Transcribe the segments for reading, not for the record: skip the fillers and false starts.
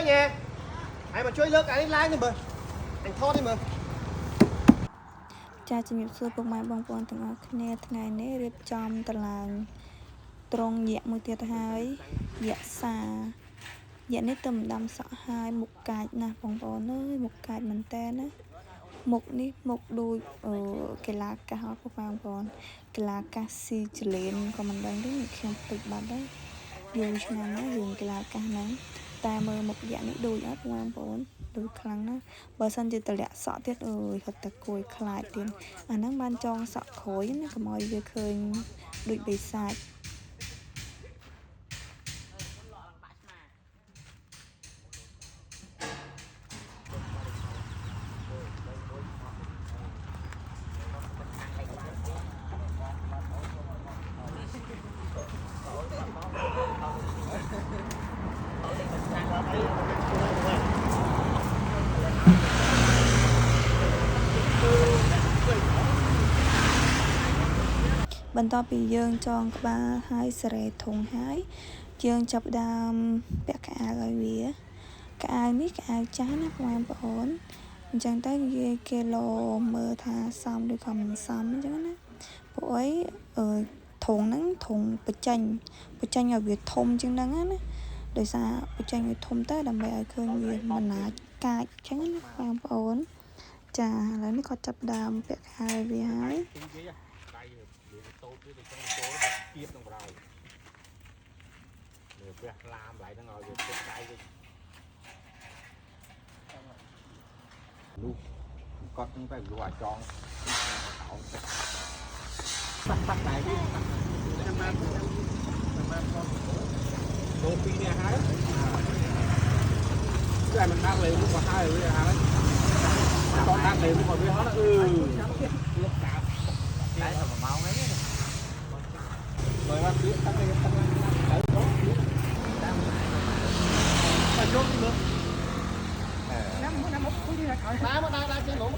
chơi nha ai mà chơi lướt cái lái đi mời anh thoát đi mời ចាជំរាបសួរពុកម៉ែបងប្អូនទាំងអស់គ្នាថ្ងៃនេះរៀបចំតឡើងត្រង់យៈមួយទៀតហើយយៈសាយៈនេះទៅម្ដាំសក់ហើយមុខកាចណាស់បងប្អូនអើយមុខកាចមែនតើណាមុខនេះមុខដូចកីឡាកាសអត់បងប្អូនកីឡាកាសស៊ីចលៀនក៏មិនដឹងទេខ្ញុំពេចបាត់ដែរយូរឆ្នាំណាស់រឿងកីឡាកាសហ្នឹងតែមើលមុខយៈនេះដូចអត់បងប្អូនដូចខ្លាំងណាស់បើសិនជាតម្លាក់សក់ទៀតអើយហត់តែគួយខ្លាចទៀតអាហ្នឹងបានចងសក់ក្រួយណាកុំឲ្យវាឃើញដូចបិសាចបន្ទាប់ពីយើងចងក្បាលហើយសេរីធុងហើយយើងចាប់ដើមពាក់កៅអៅឲ្យវាកៅអៅនេះកៅអៅចាស់ណាបងប្អូនអញ្ចឹងទៅគេលោមើលថាសមឬក៏មិនសមអញ្ចឹងណាពួកអីធុងហ្នឹងធុងបញ្ចេញឲ្យវាធំជាងហ្នឹងណាដោយសារបច្ចេកឲ្យធំទៅដើម្បីឲ្យឃើញវាមិនណាកាចអញ្ចឹងណាបងប្អូនចាឥឡូវនេះគាត់ចាប់ដើមពាក់ខែវាហើយគៀបក្នុងក្រោយលើផ្ទះឡាមlạiហ្នឹងឲ្យវាទឹកដៃវិញលោកកត់ហ្នឹងទៅវាអាចងតោសាក់ដៃវិញចាំបានលោកពីរនេះហើយតែមិនដាក់លេងមកហើយវាហើយតោះដាក់លេងមកវាហត់លោកកាប់តែតែ1ម៉ោងហ្នឹងrồi bắt biết các cái tăng tới đó mà chốt được năm một cứ đi là khỏi đá trên lỗ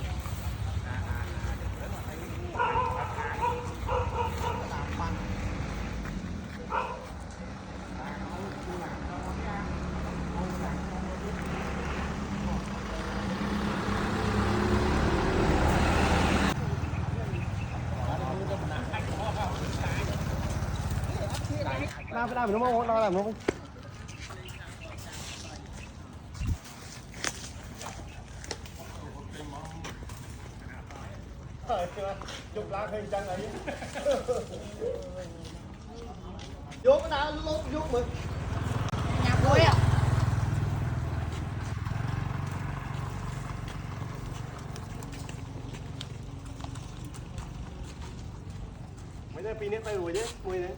làm nó mau nó làm nó chụp lá thêm chân này vô cái nào lốt vô mình nhà vui à mấy đứa pin nét tay rồi chứ mùi đấy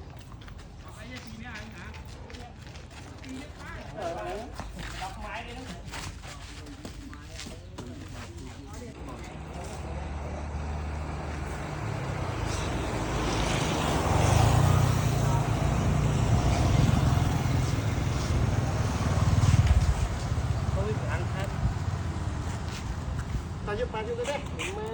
ta giúp cái đấy